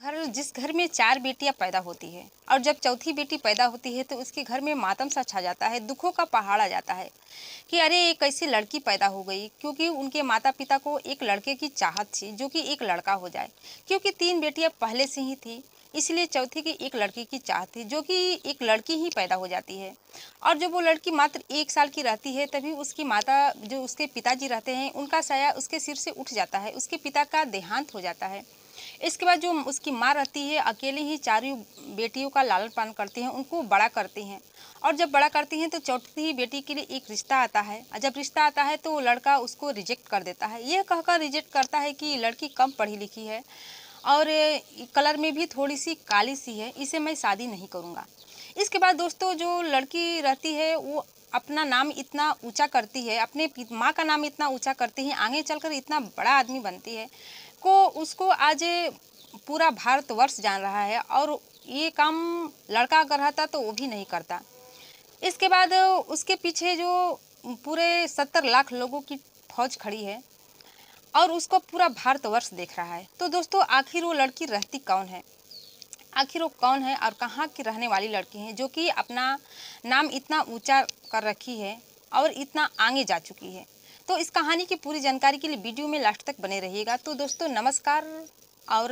जिस घर में 4 बेटियां पैदा होती है और जब चौथी बेटी पैदा होती है तो उसके घर में मातम सा छा जाता है, दुखों का पहाड़ आ जाता है कि अरे ये कैसी लड़की पैदा हो गई। क्योंकि उनके माता पिता को एक लड़के की चाहत थी जो कि एक लड़का हो जाए, क्योंकि 3 बेटियां पहले से ही थी, इसलिए चौथी की एक लड़की की चाहत थी जो कि एक लड़की ही पैदा हो जाती है। और जब वो लड़की मात्र 1 साल की रहती है तभी उसकी माता, जो उसके पिताजी रहते हैं, उनका साया उसके सिर से उठ जाता है, उसके पिता का देहांत हो जाता है। इसके बाद जो उसकी माँ रहती है अकेले ही चारों बेटियों का लालन पालन करती हैं, उनको बड़ा करती हैं। और जब बड़ा करती हैं तो चौथी बेटी के लिए एक रिश्ता आता है, और जब रिश्ता आता है तो लड़का उसको रिजेक्ट कर देता है। यह कहकर रिजेक्ट करता है कि लड़की कम पढ़ी लिखी है और कलर में भी थोड़ी सी काली सी है, इसे मैं शादी नहीं करूँगा। इसके बाद दोस्तों जो लड़की रहती है वो अपना नाम इतना ऊंचा करती है, अपने माँ का नाम इतना ऊंचा करती है, आगे चलकर इतना बड़ा आदमी बनती है को उसको आज पूरा भारतवर्ष जान रहा है। और ये काम लड़का अगर रहता तो वो भी नहीं करता। इसके बाद उसके पीछे जो पूरे 70 लाख लोगों की फौज खड़ी है और उसको पूरा भारतवर्ष देख रहा है। तो दोस्तों आखिर वो लड़की रहती कौन है, आखिर वो कौन है और कहाँ की रहने वाली लड़की है जो कि अपना नाम इतना ऊंचा कर रखी है और इतना आगे जा चुकी है। तो इस कहानी की पूरी जानकारी के लिए वीडियो में लास्ट तक बने रहिएगा। तो दोस्तों नमस्कार, और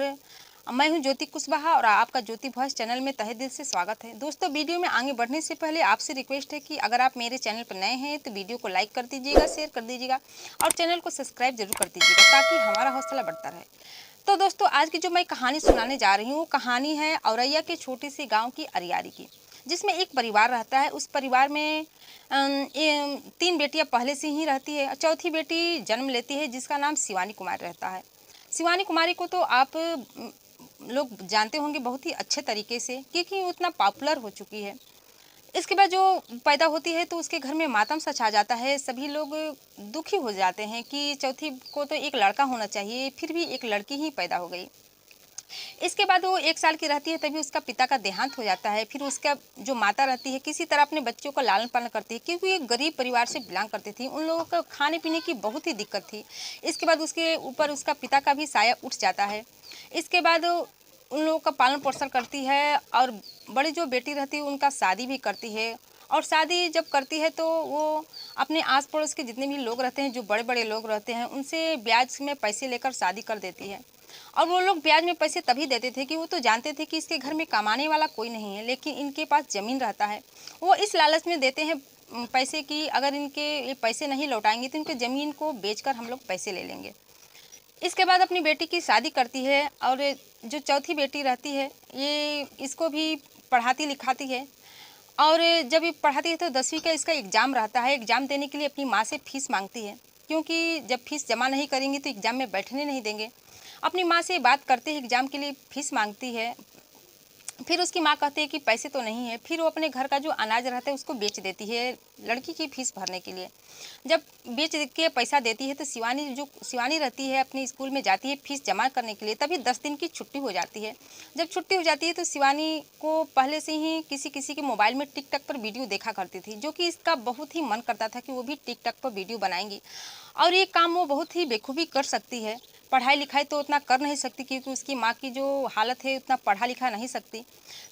मैं हूं ज्योति कुशवाहा और आपका ज्योति वॉइस चैनल में तहे दिल से स्वागत है। दोस्तों वीडियो में आगे बढ़ने से पहले आपसे रिक्वेस्ट है कि अगर आप मेरे चैनल पर नए हैं तो वीडियो को लाइक कर दीजिएगा, शेयर कर दीजिएगा और चैनल को सब्सक्राइब जरूर कर दीजिएगा ताकि हमारा हौसला बढ़ता रहे। तो दोस्तों आज की जो मैं कहानी सुनाने जा रही हूँ वो कहानी है औरैया के छोटे से गांव की अरियारी की, जिसमें एक परिवार रहता है। उस परिवार में 3 बेटियां पहले से ही रहती है, चौथी बेटी जन्म लेती है जिसका नाम शिवानी कुमारी रहता है। शिवानी कुमारी को तो आप लोग जानते होंगे बहुत ही अच्छे तरीके से, क्योंकि उतना पॉपुलर हो चुकी है। इसके बाद जो पैदा होती है तो उसके घर में मातम सा छा जाता है, सभी लोग दुखी हो जाते हैं कि चौथी को तो एक लड़का होना चाहिए, फिर भी एक लड़की ही पैदा हो गई। इसके बाद वो 1 साल की रहती है तभी उसका पिता का देहांत हो जाता है। फिर उसका जो माता रहती है किसी तरह अपने बच्चों का लालन पालन करती है, क्योंकि ये गरीब परिवार से बिलोंग करती थी, उन लोगों को खाने पीने की बहुत ही दिक्कत थी। इसके बाद उसके ऊपर उसका पिता का भी साया उठ जाता है। इसके बाद उन लोगों का पालन पोषण करती है और बड़ी जो बेटी रहती है उनका शादी भी करती है। और शादी जब करती है तो वो अपने आस पड़ोस के जितने भी लोग रहते हैं, जो बड़े बड़े लोग रहते हैं, उनसे ब्याज में पैसे लेकर शादी कर देती है। और वो लोग ब्याज में पैसे तभी देते थे कि वो तो जानते थे कि इसके घर में कमाने वाला कोई नहीं है, लेकिन इनके पास ज़मीन रहता है। वो इस लालच में देते हैं पैसे की अगर इनके ये पैसे नहीं लौटाएंगे तो इनके ज़मीन को बेचकर हम लोग पैसे ले लेंगे। इसके बाद अपनी बेटी की शादी करती है और जो चौथी बेटी रहती है ये इसको भी पढ़ाती लिखाती है। और जब ये पढ़ाती है तो 10वीं का इसका एग्ज़ाम रहता है। एग्ज़ाम देने के लिए अपनी माँ से फ़ीस मांगती है, क्योंकि जब फीस जमा नहीं करेंगी तो एग्ज़ाम में बैठने नहीं देंगे। अपनी माँ से बात करते ही एग्ज़ाम के लिए फ़ीस मांगती है। फिर उसकी माँ कहती है कि पैसे तो नहीं है। फिर वो अपने घर का जो अनाज रहता है उसको बेच देती है लड़की की फ़ीस भरने के लिए। जब बेच के पैसा देती है तो शिवानी रहती है अपने स्कूल में जाती है फ़ीस जमा करने के लिए। तभी 10 दिन की छुट्टी हो जाती है। जब छुट्टी हो जाती है तो शिवानी को पहले से ही किसी किसी के मोबाइल में टिकटॉक पर वीडियो देखा करती थी, जो कि इसका बहुत ही मन करता था कि वो भी टिकटॉक पर वीडियो बनाएंगी। और ये काम वो बहुत ही बेखूबी कर सकती है। पढ़ाई लिखाई तो उतना कर नहीं सकती क्योंकि उसकी माँ की जो हालत है उतना पढ़ा लिखा नहीं सकती।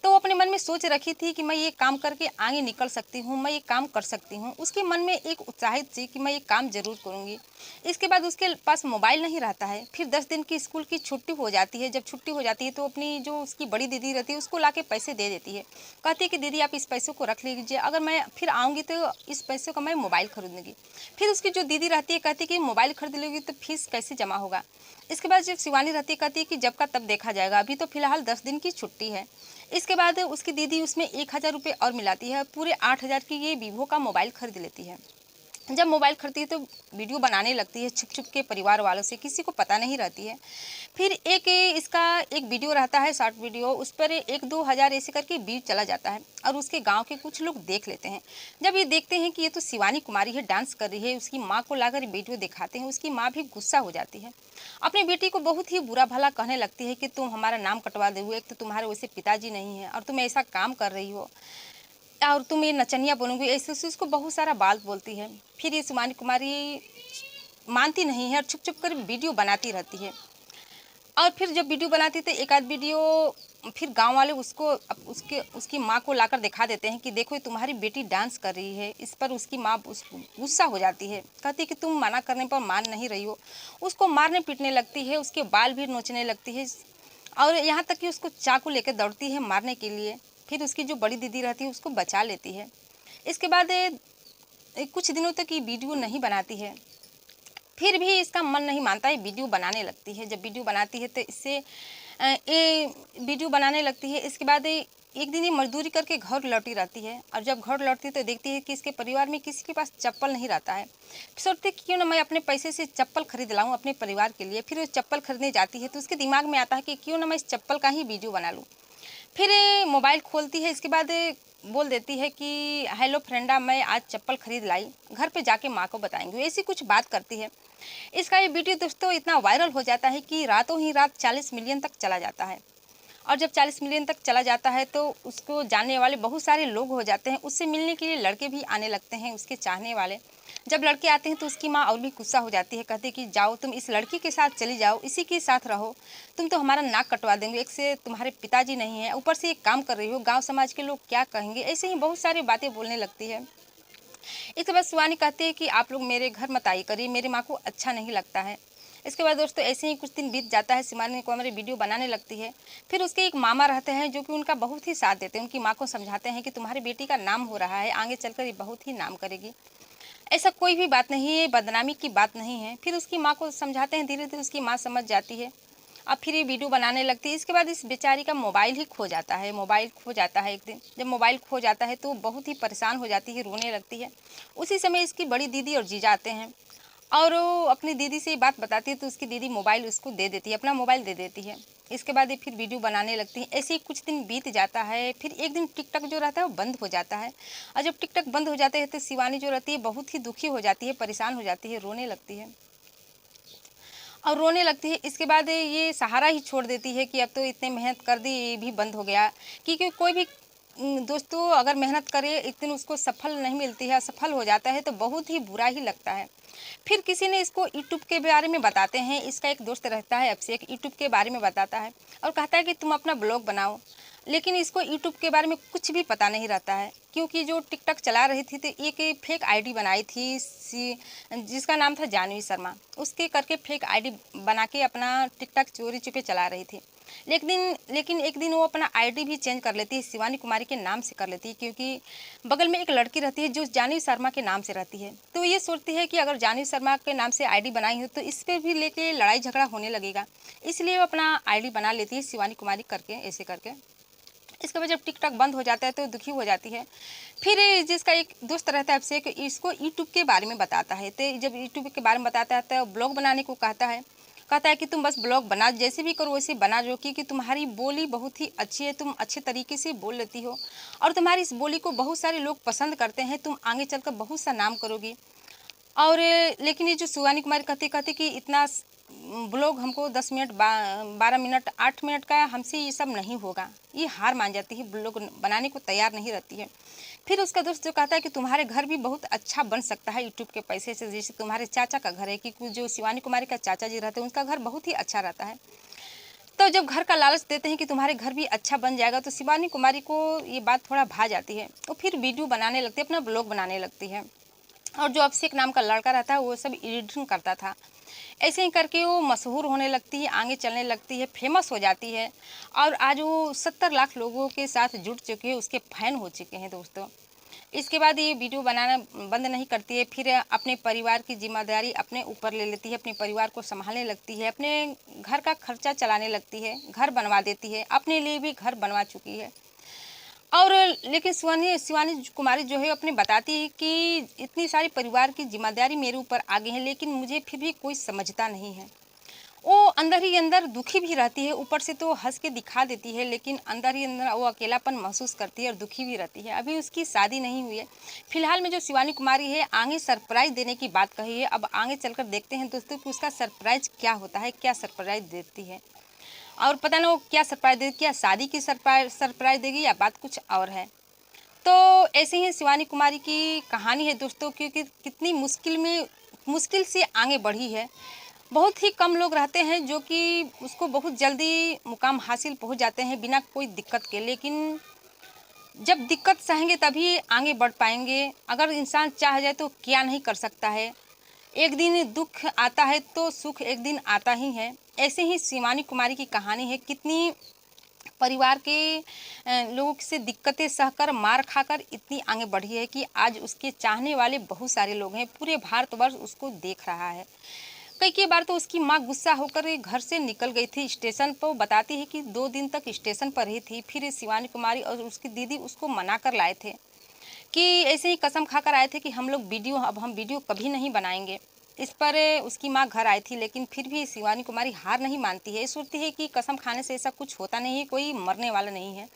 तो वो अपने मन में सोच रखी थी कि मैं ये काम करके आगे निकल सकती हूँ, मैं ये काम कर सकती हूँ। उसके मन में एक उत्साहित थी कि मैं ये काम ज़रूर करूँगी। इसके बाद उसके पास मोबाइल नहीं रहता है। फिर 10 दिन की स्कूल की छुट्टी हो जाती है। जब छुट्टी हो जाती है तो अपनी जो उसकी बड़ी दीदी रहती है उसको लाके पैसे दे देती है। कहती है कि दीदी आप इस पैसों को रख लीजिए, अगर मैं फिर आऊँगी तो इस पैसों का मैं मोबाइल खरीदूँगी। फिर उसकी जो दीदी रहती है कहती है कि मोबाइल खरीद लोगी तो फीस कैसे जमा होगा। इसके बाद जब शिवानी रहती है कहती है कि जब का तब देखा जाएगा, अभी तो फिलहाल 10 दिन की छुट्टी है। इसके बाद उसकी दीदी उसमें 1000 रुपये और मिलाती है, पूरे 8000 की ये वीवो का मोबाइल खरीद लेती है। जब मोबाइल खरीदती है तो वीडियो बनाने लगती है छुप छुप के, परिवार वालों से, किसी को पता नहीं रहती है। फिर इसका एक वीडियो रहता है, शॉर्ट वीडियो, उस पर 1-2 हज़ार ऐसे करके व्यू चला जाता है और उसके गांव के कुछ लोग देख लेते हैं। जब ये देखते हैं कि ये तो शिवानी कुमारी है, डांस कर रही है, उसकी माँ को लाकर वीडियो दिखाते हैं। उसकी माँ भी गुस्सा हो जाती है, अपनी बेटी को बहुत ही बुरा भला कहने लगती है कि तुम हमारा नाम कटवा दे, एक तो तुम्हारे वैसे पिताजी नहीं है और तुम ऐसा काम कर रही हो और तुम ये नचनिया बनोगी, ऐसे ऐसे उसको बहुत सारा बात बोलती है। फिर ये शिवानी कुमारी मानती नहीं है और छुप छुप कर वीडियो बनाती रहती है। और फिर जब वीडियो बनाती तो एक आध वीडियो फिर गांव वाले उसको उसकी माँ को लाकर दिखा देते हैं कि देखो ये तुम्हारी बेटी डांस कर रही है। इस पर उसकी माँ गुस्सा हो जाती है, कहती है कि तुम मना करने पर मान नहीं रही हो। उसको मारने पीटने लगती है, उसके बाल भी नोचने लगती है और यहाँ तक कि उसको चाकू लेकर दौड़ती है मारने के लिए। फिर उसकी जो बड़ी दीदी रहती है उसको बचा लेती है। इसके बाद कुछ दिनों तक ये वीडियो नहीं बनाती है, फिर भी इसका मन नहीं मानता है, वीडियो बनाने लगती है। जब वीडियो बनाती है तो इससे ये वीडियो बनाने लगती है। इसके बाद एक दिन ये मजदूरी करके घर लौटी रहती है और जब घर लौटती है तो देखती है कि इसके परिवार में किसी के पास चप्पल नहीं रहता है। सोचती है कि क्यों ना मैं अपने पैसे से चप्पल खरीद लाऊं अपने परिवार के लिए। फिर वो चप्पल खरीदने जाती है तो उसके दिमाग में आता है कि क्यों ना मैं इस चप्पल का ही वीडियो बना लूँ। फिर मोबाइल खोलती है, इसके बाद बोल देती है कि हेलो फ्रेंडा, मैं आज चप्पल खरीद लाई, घर पे जाके माँ को बताएंगे, ऐसी कुछ बात करती है। इसका ये वीडियो दोस्तों इतना वायरल हो जाता है कि रातों ही रात 40 मिलियन तक चला जाता है। और जब 40 मिलियन तक चला जाता है तो उसको जानने वाले बहुत सारे लोग हो जाते हैं। उससे मिलने के लिए लड़के भी आने लगते हैं, उसके चाहने वाले। जब लड़के आते हैं तो उसकी माँ और भी गुस्सा हो जाती है, कहती है कि जाओ तुम इस लड़की के साथ चली जाओ, इसी के साथ रहो, तुम तो हमारा नाक कटवा देंगे, एक से तुम्हारे पिताजी नहीं है, ऊपर से एक काम कर रही हो, गाँव समाज के लोग क्या कहेंगे। ऐसे ही बहुत सारी बातें बोलने लगती है। इसके बाद शिवानी कहती है कि आप लोग मेरे घर मत आई करिए, मेरी माँ को अच्छा नहीं लगता है। इसके बाद दोस्तों ऐसे ही कुछ दिन बीत जाता है, शिवानी को हमारी वीडियो बनाने लगती है। फिर उसके एक मामा रहते हैं जो कि उनका बहुत ही साथ देते हैं, उनकी माँ को समझाते हैं कि तुम्हारी बेटी का नाम हो रहा है, आगे चलकर ये बहुत ही नाम करेगी, ऐसा कोई भी बात नहीं है, बदनामी की बात नहीं है। फिर उसकी माँ को समझाते हैं, धीरे धीरे उसकी माँ समझ जाती है। अब फिर ये वीडियो बनाने लगती है। इसके बाद इस बेचारी का मोबाइल ही खो जाता है, मोबाइल खो जाता है एक दिन। जब मोबाइल खो जाता है तो बहुत ही परेशान हो जाती है, रोने लगती है। उसी समय इसकी बड़ी दीदी और जीजा आते हैं और वो अपनी दीदी से ये बात बताती है तो उसकी दीदी मोबाइल उसको दे देती है, अपना मोबाइल दे देती है। इसके बाद ये फिर वीडियो बनाने लगती है। ऐसे ही कुछ दिन बीत जाता है। फिर एक दिन टिकटॉक जो रहता है वो बंद हो जाता है और जब टिकटॉक बंद हो जाते हैं तो शिवानी जो रहती है बहुत ही दुखी हो जाती है, परेशान हो जाती है, रोने लगती है और रोने लगती है। इसके बाद ये सहारा ही छोड़ देती है कि अब तो इतने मेहनत कर दी, ये भी बंद हो गया। क्योंकि कोई भी दोस्तों अगर मेहनत करे एक दिन उसको सफल नहीं मिलती है, असफल हो जाता है तो बहुत ही बुरा ही लगता है। फिर किसी ने इसको यूट्यूब के बारे में बताते हैं, इसका एक दोस्त रहता है अभिषेक, यूट्यूब के बारे में बताता है और कहता है कि तुम अपना ब्लॉग बनाओ। लेकिन इसको यूट्यूब के बारे में कुछ भी पता नहीं रहता है, क्योंकि जो टिकटॉक चला रही थी तो एक फेक आईडी बनाई थी जिसका नाम था जानवी शर्मा, उसके करके फेक आईडी बना के अपना टिकटॉक चोरी चुपे चला रही थी। लेकिन एक दिन वो अपना आईडी भी चेंज कर लेती है, शिवानी कुमारी के नाम से कर लेती है, क्योंकि बगल में एक लड़की रहती है जो जानवी शर्मा के नाम से रहती है। तो ये सोचती है कि अगर जानवी शर्मा के नाम से आईडी बनाई हो तो इस पर भी लेके लड़ाई झगड़ा होने लगेगा, इसलिए वो अपना आईडी बना लेती है शिवानी कुमारी करके, ऐसे करके। इसके बाद जब टिकटॉक बंद हो जाता है तो दुखी हो जाती है। फिर जिसका एक दोस्त रहता है अभिषेक, इसको यूट्यूब के बारे में बताता है। तो जब यूट्यूब के बारे में बताता है तो ब्लॉग बनाने को कहता है कि तुम बस ब्लॉग बना, जैसे भी करो वैसे बना जो, क्योंकि तुम्हारी बोली बहुत ही अच्छी है, तुम अच्छे तरीके से बोल लेती हो और तुम्हारी इस बोली को बहुत सारे लोग पसंद करते हैं, तुम आगे चलकर बहुत सा नाम करोगी। और लेकिन ये जो शिवानी कुमारी कहते कहते कि इतना ब्लॉग हमको 10 मिनट 12 मिनट 8 मिनट का, हमसे ये सब नहीं होगा, ये हार मान जाती है, ब्लॉग बनाने को तैयार नहीं रहती है। फिर उसका दोस्त जो कहता है कि तुम्हारे घर भी बहुत अच्छा बन सकता है यूट्यूब के पैसे से, जैसे तुम्हारे चाचा का घर है, कि जो शिवानी कुमारी का चाचा जी रहते हैं उनका घर बहुत ही अच्छा रहता है। तो जब घर का लालच देते हैं कि तुम्हारे घर भी अच्छा बन जाएगा तो शिवानी कुमारी को ये बात थोड़ा भा जाती है। तो फिर वीडियो बनाने लगती है, अपना ब्लॉग बनाने लगती है। और जो अभिषेक नाम का लड़का रहता है वो सब एडिटिंग करता था। ऐसे ही करके वो मशहूर होने लगती है, आगे चलने लगती है, फेमस हो जाती है और आज वो 70 लाख लोगों के साथ जुड़ चुके हैं, उसके फैन हो चुके हैं दोस्तों। इसके बाद ये वीडियो बनाना बंद नहीं करती है, फिर अपने परिवार की जिम्मेदारी अपने ऊपर ले लेती है, अपने परिवार को संभालने लगती है, अपने घर का खर्चा चलाने लगती है, घर बनवा देती है, अपने लिए भी घर बनवा चुकी है। और लेकिन शिवानी कुमारी जो है अपने बताती है कि इतनी सारी परिवार की जिम्मेदारी मेरे ऊपर आ गई है, लेकिन मुझे फिर भी कोई समझता नहीं है। वो अंदर ही अंदर दुखी भी रहती है, ऊपर से तो हंस के दिखा देती है, लेकिन अंदर ही अंदर वो अकेलापन महसूस करती है और दुखी भी रहती है। अभी उसकी शादी नहीं हुई है। फिलहाल में जो शिवानी कुमारी है आगे सरप्राइज देने की बात कही है, अब आगे चलकर देखते हैं दोस्तों कि उसका सरप्राइज क्या होता है, क्या सरप्राइज देती है। और पता ना वो क्या सरप्राइज देगी, क्या शादी की सरप्राइज देगी या बात कुछ और है। तो ऐसे ही शिवानी कुमारी की कहानी है दोस्तों, क्योंकि कितनी मुश्किल से आगे बढ़ी है। बहुत ही कम लोग रहते हैं जो कि उसको बहुत जल्दी मुकाम हासिल पहुंच जाते हैं बिना कोई दिक्कत के। लेकिन जब दिक्कत सहेंगे तभी आगे बढ़ पाएंगे। अगर इंसान चाह जाए तो क्या नहीं कर सकता है। एक दिन दुख आता है तो सुख एक दिन आता ही है। ऐसे ही शिवानी कुमारी की कहानी है। कितनी परिवार के लोगों से दिक्कतें सहकर मार खाकर इतनी आगे बढ़ी है कि आज उसके चाहने वाले बहुत सारे लोग हैं। पूरे भारतवर्ष उसको देख रहा है। कई कई बार तो उसकी माँ गुस्सा होकर घर से निकल गई थी स्टेशन पर। वो बताती है कि 2 दिन तक स्टेशन पर रही थी। फिर शिवानी कुमारी और उसकी दीदी उसको मना कर लाए थे कि ऐसे ही कसम खाकर आए थे कि हम लोग अब हम वीडियो कभी नहीं बनाएंगे। इस पर उसकी माँ घर आई थी, लेकिन फिर भी शिवानी कुमारी हार नहीं मानती है। सोचती है कि कसम खाने से ऐसा कुछ होता नहीं है, कोई मरने वाला नहीं है।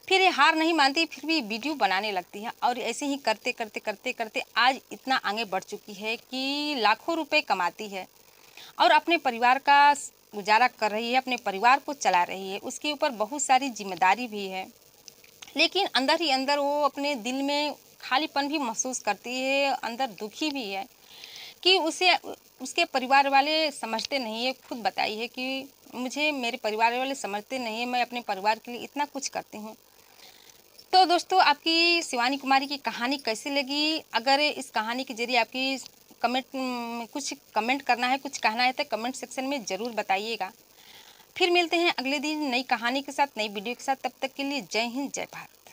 फिर ये हार नहीं मानती, फिर भी वीडियो बनाने लगती है और ऐसे ही करते करते करते करते आज इतना आगे बढ़ चुकी है कि लाखों रुपए कमाती है और अपने परिवार का गुजारा कर रही है, अपने परिवार को चला रही है। उसके ऊपर बहुत सारी जिम्मेदारी भी है, लेकिन अंदर ही अंदर वो अपने दिल में खालीपन भी महसूस करती है, अंदर दुखी भी है कि उसे उसके परिवार वाले समझते नहीं है। खुद बताई है कि मुझे मेरे परिवार वाले समझते नहीं है, मैं अपने परिवार के लिए इतना कुछ करती हूँ। तो दोस्तों, आपकी शिवानी कुमारी की कहानी कैसी लगी? अगर इस कहानी के जरिए आपकी कुछ कमेंट करना है, कुछ कहना है तो कमेंट सेक्शन में ज़रूर बताइएगा। फिर मिलते हैं अगले दिन नई कहानी के साथ, नई वीडियो के साथ। तब तक के लिए जय हिंद, जय भारत।